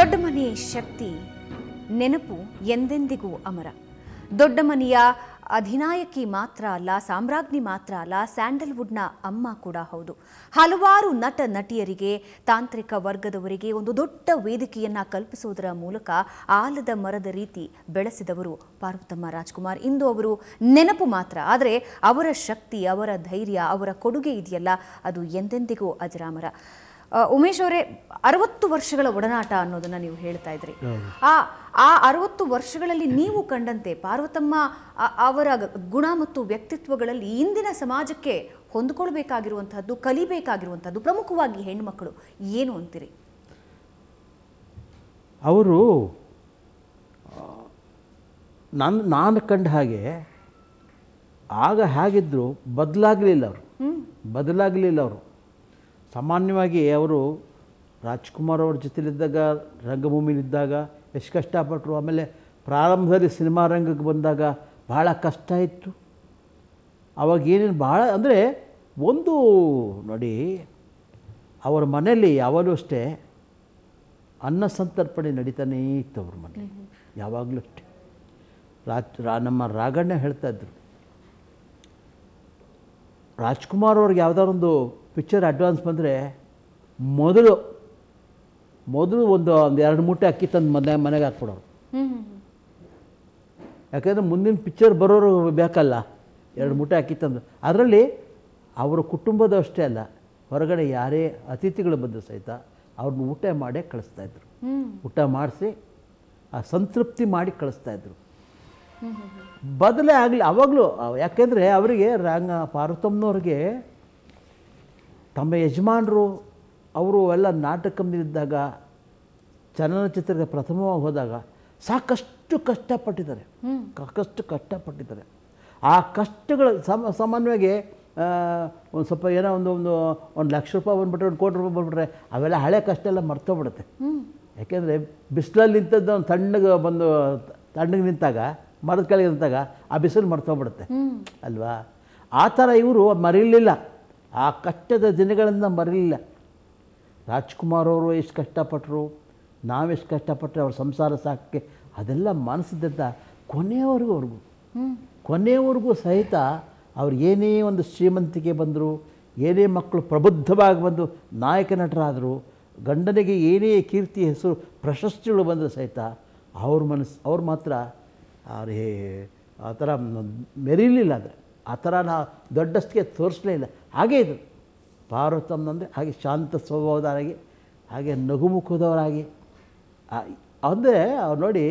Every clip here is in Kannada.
ದೊಡ್ಡ ಮನೆ ಶಕ್ತಿ ನೆನಪು ಎಂದೆಂದಿಗೂ ಅಮರ. ದೊಡ್ಡ ಮನೆಯ ಅಧಿನಾಯಕಿ ಮಾತ್ರ ಅಲ್ಲ, ಸಾಮ್ರಾಜ್ಞಿ ಮಾತ್ರ ಅಲ್ಲ, ಸ್ಯಾಂಡಲ್ವುಡ್ನ ಅಮ್ಮ ಕೂಡ ಹೌದು. ಹಲವಾರು ನಟ ನಟಿಯರಿಗೆ, ತಾಂತ್ರಿಕ ವರ್ಗದವರಿಗೆ ಒಂದು ದೊಡ್ಡ ವೇದಿಕೆಯನ್ನ ಕಲ್ಪಿಸುವುದರ ಮೂಲಕ ಆಲದ ಮರದ ರೀತಿ ಬೆಳೆಸಿದವರು ಪಾರ್ವತಮ್ಮ ರಾಜ್ಕುಮಾರ್. ಇಂದು ಅವರು ನೆನಪು ಮಾತ್ರ, ಆದರೆ ಅವರ ಶಕ್ತಿ, ಅವರ ಧೈರ್ಯ, ಅವರ ಕೊಡುಗೆ ಇದೆಯಲ್ಲ, ಅದು ಎಂದೆಂದಿಗೂ ಅಜರಾಮರ. ಉಮೇಶ್ ಅವರೇ, 60 ವರ್ಷಗಳ ಒಡನಾಟ ಅನ್ನೋದನ್ನ ನೀವು ಹೇಳ್ತಾ ಇದ್ರಿ. ಆ 60 ವರ್ಷಗಳಲ್ಲಿ ನೀವು ಕಂಡಂತೆ ಪಾರ್ವತಮ್ಮ ಅವರ ಗುಣ ಮತ್ತು ವ್ಯಕ್ತಿತ್ವಗಳಲ್ಲಿ ಇಂದಿನ ಸಮಾಜಕ್ಕೆ ಹೊಂದಿಕೊಳ್ಬೇಕಾಗಿರುವಂತಹದ್ದು, ಕಲಿಬೇಕಾಗಿರುವಂತಹದ್ದು, ಪ್ರಮುಖವಾಗಿ ಹೆಣ್ಮಕ್ಕಳು ಏನು ಅಂತೀರಿ? ಅವರು ನಾನು ಕಂಡ ಹಾಗೆ ಆಗ ಹೇಗಿದ್ರು ಬದಲಾಗಲಿಲ್ಲ ಅವರು. ಸಾಮಾನ್ಯವಾಗಿ ಅವರು ರಾಜ್ಕುಮಾರ್ ಅವ್ರ ಜೊತೆಲಿದ್ದಾಗ, ರಂಗಭೂಮಿಲಿದ್ದಾಗ ಎಷ್ಟು ಕಷ್ಟಪಟ್ಟರು. ಆಮೇಲೆ ಪ್ರಾರಂಭದಲ್ಲಿ ಸಿನಿಮಾ ರಂಗಕ್ಕೆ ಬಂದಾಗ ಭಾಳ ಕಷ್ಟ ಇತ್ತು. ಅವಾಗ ಏನೇನು ಭಾಳ ಅಂದರೆ ಒಂದು ನೋಡಿ, ಅವರ ಮನೆಯಲ್ಲಿ ಯಾವಾಗಲೂ ಅಷ್ಟೇ ಅನ್ನ ಸಂತರ್ಪಣೆ ನಡೀತಾನೇ ಇತ್ತು ಅವ್ರ ಮನೆ, ಯಾವಾಗಲೂ ಅಷ್ಟೇ. ನಮ್ಮ ರಾಘಣ್ಣ ಹೇಳ್ತಾಯಿದ್ರು, ರಾಜ್ಕುಮಾರ್ ಅವ್ರಿಗೆ ಯಾವುದಾರೊಂದು ಪಿಕ್ಚರ್ ಅಡ್ವಾನ್ಸ್ ಬಂದರೆ ಮೊದಲು ಒಂದು 2 ಮೂಟೆ ಅಕ್ಕಿ ತಂದು ಮನೆಗೆ ಹಾಕ್ಬಿಡೋರು. ಯಾಕಂದರೆ ಮುಂದಿನ ಪಿಕ್ಚರ್ ಬರೋರು ಬೇಕಲ್ಲ, 2 ಮೂಟೆ ಅಕ್ಕಿ ತಂದು. ಅದರಲ್ಲಿ ಅವರ ಕುಟುಂಬದ ಅಷ್ಟೇ ಅಲ್ಲ, ಹೊರಗಡೆ ಯಾರೇ ಅತಿಥಿಗಳು ಬಂದು ಸಹಿತ ಅವ್ರನ್ನ ಊಟ ಮಾಡೇ ಕಳಿಸ್ತಾಯಿದ್ರು. ಊಟ ಮಾಡಿಸಿ ಆ ಸಂತೃಪ್ತಿ ಮಾಡಿ ಕಳಿಸ್ತಾಯಿದ್ರು. ಬದಲೇ ಆಗಲಿ ಅವಾಗಲೂ. ಯಾಕೆಂದರೆ ಅವರಿಗೆ ಪಾರ್ವತಮ್ಮನವ್ರಿಗೆ ತಮ್ಮ ಯಜಮಾನರು ಅವರು ಎಲ್ಲ ನಾಟಕದಲ್ಲಿದ್ದಾಗ, ಚಲನಚಿತ್ರದ ಪ್ರಥಮವಾಗಿ ಹೋದಾಗ ಸಾಕಷ್ಟು ಕಷ್ಟಪಟ್ಟಿದ್ದಾರೆ. ಆ ಕಷ್ಟಗಳು ಸಾಮಾನ್ಯವಾಗಿ ಒಂದು ಸ್ವಲ್ಪ ಏನೋ ಒಂದು ಲಕ್ಷ ರೂಪಾಯಿ ಬಂದುಬಿಟ್ರೆ, 1 ಕೋಟಿ ರೂಪಾಯಿ ಬಂದುಬಿಟ್ರೆ ಅವೆಲ್ಲ ಹಳೆ ಕಷ್ಟ ಎಲ್ಲ ಮರ್ತೋಗ್ಬಿಡುತ್ತೆ. ಯಾಕೆಂದರೆ ಬಿಸಿಲಲ್ಲಿ ನಿಂತದ್ದು ಒಂದು ತಣ್ಣಗೆ ನಿಂತಾಗ, ಮರದ ಕೆಳಗೆ ನಿಂತಾಗ ಆ ಬಿಸಿಲು ಮರ್ತೋಗ್ಬಿಡುತ್ತೆ ಅಲ್ವಾ. ಆ ಥರ ಇವರು ಮರೀಲಿಲ್ಲ, ಆ ಕಷ್ಟದ ದಿನಗಳನ್ನು ಮರೀಲಿಲ್ಲ. ರಾಜ್ಕುಮಾರ್ ಅವರು ಎಷ್ಟು ಕಷ್ಟಪಟ್ಟರು, ನಾವೆಷ್ಟು ಕಷ್ಟಪಟ್ಟರೆ ಅವ್ರ ಸಂಸಾರ ಸಾಕಕ್ಕೆ, ಅದೆಲ್ಲ ಮನಸ್ಸಿದ್ದಂಥ ಕೊನೆಯವರೆಗೂ ಸಹಿತ ಅವ್ರು ಏನೇ ಒಂದು ಶ್ರೀಮಂತಿಕೆ ಬಂದರು, ಏನೇ ಮಕ್ಕಳು ಪ್ರಬುದ್ಧವಾಗಿ ಬಂದು ನಾಯಕ ನಟರಾದರು, ಗಂಡನಿಗೆ ಏನೇ ಕೀರ್ತಿ, ಹೆಸರು, ಪ್ರಶಸ್ತಿಗಳು ಬಂದರೂ ಸಹಿತ ಅವ್ರು ಮಾತ್ರ ಆ ಥರ ಮೆರೀಲಿಲ್ಲ. ಅಂದರೆ ಆ ಥರ ದೊಡ್ಡಷ್ಟಿಗೆ ತೋರಿಸಲೇ ಇಲ್ಲ. ಹಾಗೇ ಇದ್ರು ಪಾರ್ವತಮ್ಮನಂದರೆ, ಹಾಗೆ ಶಾಂತ ಸ್ವಭಾವದವರಾಗಿ, ಹಾಗೆ ನಗುಮುಖದವರಾಗಿ. ಅಂದರೆ ಅವ್ರು ನೋಡಿ,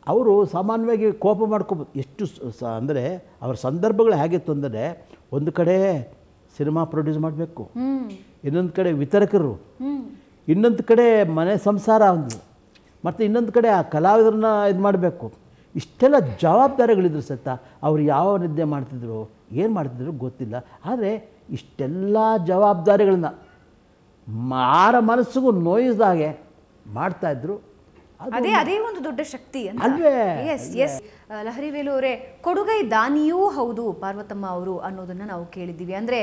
ಅವರು ಸಾಮಾನ್ಯವಾಗಿ ಕೋಪ ಮಾಡ್ಕೋಬೋದು. ಎಷ್ಟು ಅಂದರೆ ಅವ್ರ ಸಂದರ್ಭಗಳು ಹೇಗಿತ್ತು ಅಂದರೆ, ಒಂದು ಕಡೆ ಸಿನಿಮಾ ಪ್ರೊಡ್ಯೂಸ್ ಮಾಡಬೇಕು, ಇನ್ನೊಂದು ಕಡೆ ವಿತರಕರು, ಇನ್ನೊಂದು ಕಡೆ ಮನೆ ಸಂಸಾರ ಒಂದು, ಮತ್ತು ಇನ್ನೊಂದು ಕಡೆ ಆ ಕಲಾವಿದರನ್ನ ಇದು ಮಾಡಬೇಕು. ಇಷ್ಟೆಲ್ಲ ಜವಾಬ್ದಾರಿಗಳಿದ್ರು ಸಹಿತ ಅವ್ರು ಯಾವ ನಿದ್ದೆ ಮಾಡ್ತಿದ್ರು, ಏನು ಮಾಡ್ತಿದ್ರು ಗೊತ್ತಿಲ್ಲ. ಆದರೆ ಇಷ್ಟೆಲ್ಲ ಜವಾಬ್ದಾರಿಗಳನ್ನ ಯಾರ ಮನಸ್ಸಿಗೂ ನೋಯಿಸಿದಾಗೆ ಮಾಡ್ತಾಯಿದ್ರು. ಅದೇ ಒಂದು ದೊಡ್ಡ ಶಕ್ತಿ ಅಲ್ವೇ? ಎಸ್ ಲಹರಿವೇಲು ಅವರೇ, ಕೊಡುಗೈ ದಾನಿಯೂ ಹೌದು ಪಾರ್ವತಮ್ಮ ಅವರು ಅನ್ನೋದನ್ನ ನಾವು ಕೇಳಿದ್ದೀವಿ. ಅಂದರೆ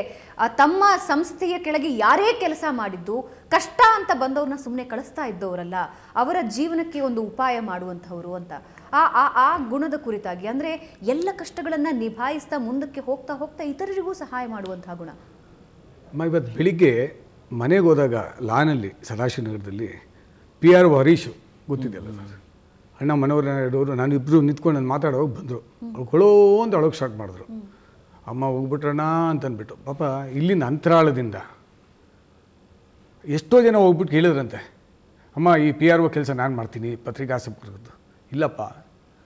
ತಮ್ಮ ಸಂಸ್ಥೆಯ ಕೆಳಗೆ ಯಾರೇ ಕೆಲಸ ಮಾಡಿದ್ದು, ಕಷ್ಟ ಅಂತ ಬಂದವ್ರನ್ನ ಸುಮ್ಮನೆ ಕಳಿಸ್ತಾ ಇದ್ದವರಲ್ಲ, ಅವರ ಜೀವನಕ್ಕೆ ಒಂದು ಉಪಾಯ ಮಾಡುವಂಥವ್ರು ಅಂತ. ಆ ಗುಣದ ಕುರಿತಾಗಿ, ಅಂದರೆ ಎಲ್ಲ ಕಷ್ಟಗಳನ್ನು ನಿಭಾಯಿಸ್ತಾ ಮುಂದಕ್ಕೆ ಹೋಗ್ತಾ ಇತರರಿಗೂ ಸಹಾಯ ಮಾಡುವಂತಹ ಗುಣ. ಇವತ್ತು ಬೆಳಿಗ್ಗೆ ಮನೆಗೆ ಹೋದಾಗ ಲಾನಲ್ಲಿ ಸದಾಶಿವನಗರದಲ್ಲಿ PR ಹರೀಶು ಗೊತ್ತಿದೆಯಲ್ಲ ಸರ್, ಅಣ್ಣ ಮನೆಯವ್ರನ್ನ ಇಡೋರು, ನಾನು ಇಬ್ಬರು ನಿಂತ್ಕೊಂಡು ನಾನು ಮಾತಾಡೋಗಿ ಬಂದರು. ಅವ್ರು ಕೊಳೋ ಅಂತ ಅಳೋಕ್ಕೆ ಸ್ಟಾರ್ಟ್ ಮಾಡಿದ್ರು. ಅಮ್ಮ ಹೋಗ್ಬಿಟ್ರಣ್ಣ ಅಂತಂದ್ಬಿಟ್ಟು. ಪಾಪ ಇಲ್ಲಿಂದ ಅಂತರಾಳದಿಂದ ಎಷ್ಟೋ ಜನ ಹೋಗ್ಬಿಟ್ಟು ಕೇಳಿದ್ರಂತೆ, ಅಮ್ಮ ಈ PRO ಕೆಲಸ ನಾನು ಮಾಡ್ತೀನಿ, ಪತ್ರಿಕಾ ಸಂಪರ್ಕದ್ದು. ಇಲ್ಲಪ್ಪ,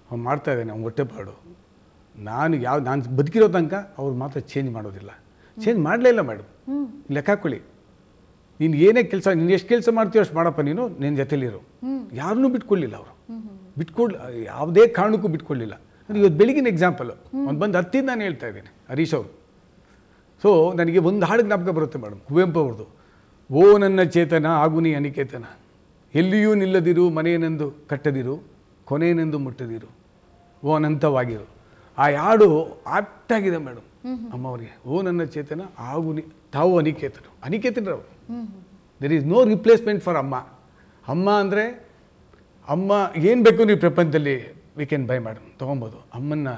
ಅವ್ನು ಮಾಡ್ತಾಯಿದ್ದಾನೆ, ಅವ್ನು ಹೊಟ್ಟೆಪಾಡು. ನಾನು ಬದುಕಿರೋ ತನಕ ಅವ್ರು ಮಾತ್ರ ಚೇಂಜ್ ಮಾಡೋದಿಲ್ಲ. ಚೇಂಜ್ ಮಾಡಲೇ ಇಲ್ಲ ಮೇಡಮ್. ಲೆಕ್ಕ ಹಾಕ್ಕೊಳ್ಳಿ, ನೀನು ಏನೇ ಕೆಲಸ, ನೀನು ಎಷ್ಟು ಕೆಲಸ ಮಾಡ್ತೀಯೋ ಅಷ್ಟು ಮಾಡಪ್ಪ, ನೀನು ನಿನ್ನ ಜೊತೆಲಿರು. ಯಾರನ್ನೂ ಬಿಟ್ಕೊಳ್ಳಿಲ್ಲ ಅವರು, ಯಾವುದೇ ಕಾರಣಕ್ಕೂ ಬಿಟ್ಕೊಳ್ಳಿಲ್ಲ. ಇವತ್ತು ಬೆಳಗಿನ ಎಕ್ಸಾಂಪಲು ಅವ್ನು ಬಂದು ಹತ್ತಿದ್ದು ನಾನು ಹೇಳ್ತಾ ಇದ್ದೀನಿ, ಹರೀಶ್ ಅವರು. ಸೊ ನನಗೆ ಒಂದು ಹಾಡು ಜ್ಞಾಪಕ ಬರುತ್ತೆ ಮೇಡಮ್, ಕುವೆಂಪು ಅವ್ರದ್ದು. ಓ ನನ್ನ ಚೇತನ ಆಗುನಿ ಅನಿಕೇತನ, ಎಲ್ಲಿಯೂ ನಿಲ್ಲದಿರು, ಮನೆಯನೆಂದು ಕಟ್ಟದಿರು, ಕೊನೆಯನೆಂದು ಮುಟ್ಟದಿರು, ಓ ಅನಂತವಾಗಿರು. ಆ ಹಾಡು ಆಪ್ಟಾಗಿದೆ ಮೇಡಮ್ ಅಮ್ಮವರಿಗೆ. ಓ ನನ್ನ ಚೇತನ ಆಗುನಿ ತಾವು ಅನಿಕೇತನರವರು. There is no replacement for amma. ಅಮ್ಮ ಅಂದರೆ ಅಮ್ಮ ಏನು ಬೇಕು ನೀವು ಪ್ರಪಂಚದಲ್ಲಿ ವಿ ಕ್ಯಾನ್ ಬೈ ಮೇಡಮ್ ತೊಗೊಬೋದು. ಅಮ್ಮನ್ನ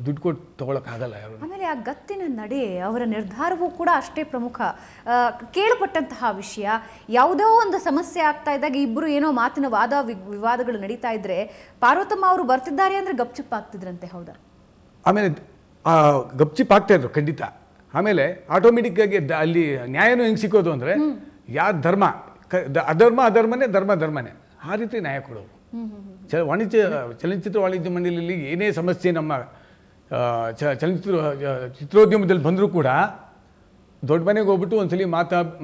ದುಡ್ಡು ಕೊಟ್ಟು ತೊಗೊಳಕ್ಕಾಗಲ್ಲ ಯಾರು. ಆಮೇಲೆ ಆ ಗತ್ತಿನ ನಡೆ, ಅವರ ನಿರ್ಧಾರವೂ ಕೂಡ ಅಷ್ಟೇ ಪ್ರಮುಖ. ಕೇಳಪಟ್ಟಂತಹ ವಿಷಯ, ಯಾವುದೋ ಒಂದು ಸಮಸ್ಯೆ ಆಗ್ತಾ ಇದ್ದಾಗ ಇಬ್ಬರು ಏನೋ ಮಾತಿನ ವಿವಾದಗಳು ನಡೀತಾ ಇದ್ರೆ ಪಾರ್ವತಮ್ಮ ಅವರು ಬರ್ತಿದ್ದಾರೆ ಅಂದರೆ ಗಪ್ಚುಪ್ ಆಗ್ತಿದ್ರಂತೆ. ಹೌದಾ? ಆಮೇಲೆ ಗಪ್ಚಿಪ್ ಆಗ್ತಾಯಿದ್ರು ಖಂಡಿತ. ಆಮೇಲೆ ಆಟೋಮೆಟಿಕ್ಕಾಗಿ ಅಲ್ಲಿ ನ್ಯಾಯನೂ ಹೆಂಗೆ ಸಿಕ್ಕೋದು ಅಂದರೆ ಯಾರು ಧರ್ಮ ಅಧರ್ಮನೇ ಧರ್ಮನೇ ಆ ರೀತಿ ನ್ಯಾಯ ಕೊಡೋರು. ಚಲನಚಿತ್ರ ವಾಣಿಜ್ಯ ಮಂಡಳಿಯಲ್ಲಿ ಏನೇ ಸಮಸ್ಯೆ ನಮ್ಮ ಚಿತ್ರೋದ್ಯಮದಲ್ಲಿ ಬಂದರೂ ಕೂಡ ದೊಡ್ಡ ಮನೆಗೆ ಹೋಗ್ಬಿಟ್ಟು ಒಂದ್ಸಲಿ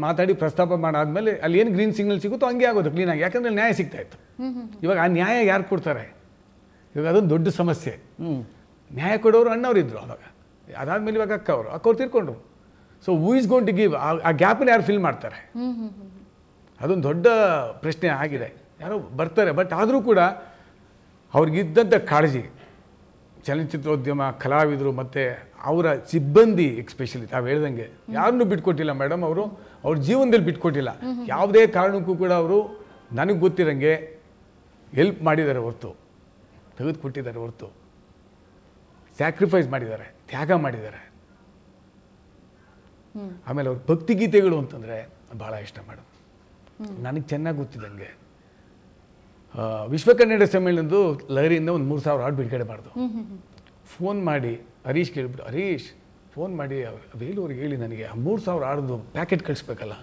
ಮಾತಾಡಿ ಪ್ರಸ್ತಾಪ ಮಾಡಾದ್ಮೇಲೆ ಅಲ್ಲಿ ಏನು ಗ್ರೀನ್ ಸಿಗ್ನಲ್ ಸಿಗುತ್ತೋ ಹಂಗೆ ಆಗೋದು ಕ್ಲೀನಾಗಿ. ಯಾಕಂದರೆ ನ್ಯಾಯ ಸಿಗ್ತಾ ಇತ್ತು. ಇವಾಗ ಆ ನ್ಯಾಯ ಯಾರು ಕೊಡ್ತಾರೆ? ಇವಾಗ ಅದೊಂದು ದೊಡ್ಡ ಸಮಸ್ಯೆ. ನ್ಯಾಯ ಕೊಡೋರು ಅಣ್ಣವರಿದ್ದರು ಅವಾಗ. ಅದಾದಮೇಲೆ ಇವಾಗ ಅಕ್ಕವ್ರು ತೀರ್ಕೊಂಡ್ರು. So who is gone to give? ಆ ಗ್ಯಾಪನ್ನು ಯಾರು ಫಿಲ್ ಮಾಡ್ತಾರೆ? ಅದೊಂದು ದೊಡ್ಡ ಪ್ರಶ್ನೆ ಆಗಿದೆ. ಯಾರೋ ಬರ್ತಾರೆ, ಬಟ್ ಆದರೂ ಕೂಡ ಅವ್ರಿಗಿದ್ದಂಥ ಕಾಳಜಿ, ಚಲನಚಿತ್ರೋದ್ಯಮ ಕಲಾವಿದರು ಮತ್ತು ಅವರ ಸಿಬ್ಬಂದಿ ಎಕ್ಸ್ಪೆಷಲಿ ತಾವು ಹೇಳ್ದಂಗೆ ಯಾರನ್ನೂ ಬಿಟ್ಕೊಟ್ಟಿಲ್ಲ ಮೇಡಮ್. ಅವರು ಅವ್ರ ಜೀವನದಲ್ಲಿ ಬಿಟ್ಕೊಟ್ಟಿಲ್ಲ. ಯಾವುದೇ ಕಾರಣಕ್ಕೂ ಕೂಡ ಅವರು ನನಗೆ ಗೊತ್ತಿರಂಗೆ ಹೆಲ್ಪ್ ಮಾಡಿದ್ದಾರೆ ಹೊರತು, ತೆಗೆದುಕೊಟ್ಟಿದ್ದಾರೆ ಹೊರತು, ಸ್ಯಾಕ್ರಿಫೈಸ್ ಮಾಡಿದ್ದಾರೆ, ತ್ಯಾಗ ಮಾಡಿದ್ದಾರೆ. ಆಮೇಲೆ ಅವ್ರ ಭಕ್ತಿಗೀತೆಗಳು ಅಂತಂದರೆ ಭಾಳ ಇಷ್ಟ ಮೇಡಮ್. ನನಗೆ ಚೆನ್ನಾಗಿ ಗೊತ್ತಿದ್ದಂಗೆ ವಿಶ್ವ ಕನ್ನಡ ಸಮ್ಮೇಳನದ್ದು ಲಹರಿಯಿಂದ ಒಂದು 3,000 ಹಾಡು ಬಿಡುಗಡೆ ಮಾಡ್ದು. ಫೋನ್ ಮಾಡಿ ಹರೀಶ್ ಕೇಳಿಬಿಟ್ಟು, ಹರೀಶ್ ಫೋನ್ ಮಾಡಿ ಬೇಲೂರಿಗೆ ಹೇಳಿ ನನಗೆ ಆ 3,000 ಹಾಡ್ದು ಪ್ಯಾಕೆಟ್ ಕಳಿಸ್ಬೇಕಲ್ಲ.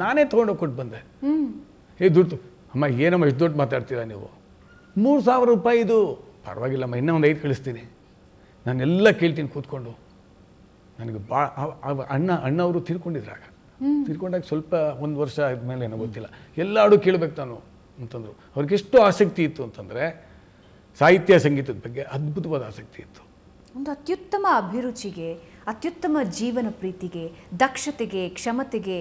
ನಾನೇ ತೊಗೊಂಡೋಗಿ ಕೊಟ್ಟು ಬಂದೆ. ದುಡ್ಡು ಅಮ್ಮ, ಏನಮ್ಮ ಇಷ್ಟು ದೊಡ್ಡ ಮಾತಾಡ್ತೀರಾ ನೀವು? 3,000 ರೂಪಾಯಿ ಇದು. ಪರವಾಗಿಲ್ಲಮ್ಮ, ಇನ್ನೂ ಒಂದು 5 ಕಳಿಸ್ತೀನಿ. ನಾನೆಲ್ಲ ಕೇಳ್ತೀನಿ ಕೂತ್ಕೊಂಡು. ನನಗೆ ಅಣ್ಣವರು ತೀರ್ಕೊಂಡಿದ್ರಾಗ. ತೀರ್ಕೊಂಡಾಗ ಸ್ವಲ್ಪ 1 ವರ್ಷ ಆದಮೇಲೆ ಏನೋ ಗೊತ್ತಿಲ್ಲ, ಎಲ್ಲ ಹಾಡು ಕೇಳಬೇಕು ನಾನು ಅಂತಂದರು. ಅವ್ರಿಗೆಷ್ಟು ಆಸಕ್ತಿ ಇತ್ತು ಅಂತಂದರೆ ಸಾಹಿತ್ಯ ಸಂಗೀತದ ಬಗ್ಗೆ ಅದ್ಭುತವಾದ ಆಸಕ್ತಿ ಇತ್ತು. ಒಂದು ಅತ್ಯುತ್ತಮ ಅಭಿರುಚಿಗೆ, ಅತ್ಯುತ್ತಮ ಜೀವನ ಪ್ರೀತಿಗೆ, ದಕ್ಷತೆಗೆ, ಕ್ಷಮತೆಗೆ,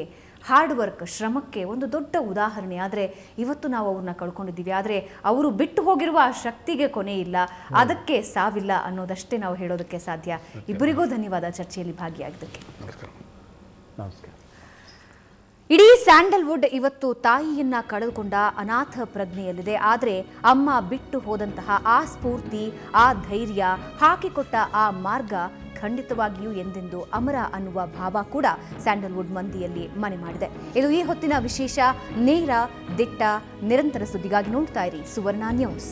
ಹಾರ್ಡ್ ವರ್ಕ್, ಶ್ರಮಕ್ಕೆ ಒಂದು ದೊಡ್ಡ ಉದಾಹರಣೆ. ಆದರೆ ಇವತ್ತು ನಾವು ಅವ್ರನ್ನ ಕಳ್ಕೊಂಡಿದ್ದೀವಿ. ಆದರೆ ಅವರು ಬಿಟ್ಟು ಹೋಗಿರುವ ಆ ಶಕ್ತಿಗೆ ಕೊನೆ ಇಲ್ಲ, ಅದಕ್ಕೆ ಸಾವಿಲ್ಲ ಅನ್ನೋದಷ್ಟೇ ನಾವು ಹೇಳೋದಕ್ಕೆ ಸಾಧ್ಯ. ಇಬ್ಬರಿಗೂ ಧನ್ಯವಾದ ಚರ್ಚೆಯಲ್ಲಿ ಭಾಗಿಯಾಗಿದ್ದಕ್ಕೆ. ನಮಸ್ಕಾರ. ಇಡೀ ಸ್ಯಾಂಡಲ್ವುಡ್ ಇವತ್ತು ತಾಯಿಯನ್ನ ಕಳೆದುಕೊಂಡ ಅನಾಥ ಪ್ರಜ್ಞೆಯಲ್ಲಿದೆ. ಆದರೆ ಅಮ್ಮ ಬಿಟ್ಟು ಹೋದಂತಹ ಆ ಸ್ಫೂರ್ತಿ, ಆ ಧೈರ್ಯ, ಹಾಕಿಕೊಟ್ಟ ಆ ಮಾರ್ಗ ಖಂಡಿತವಾಗಿಯೂ ಎಂದೆಂದು ಅಮರ ಅನ್ನುವ ಭಾವ ಕೂಡ ಸ್ಯಾಂಡಲ್ವುಡ್ ಮಂದಿಯಲ್ಲಿ ಮನೆ ಮಾಡಿದೆ. ಇದು ಈ ಹೊತ್ತಿನ ವಿಶೇಷ. ನೇರ, ದಿಟ್ಟ, ನಿರಂತರ ಸುದ್ದಿಗಾಗಿ ನೋಡ್ತಾ ಇರಿ ಸುವರ್ಣ ನ್ಯೂಸ್.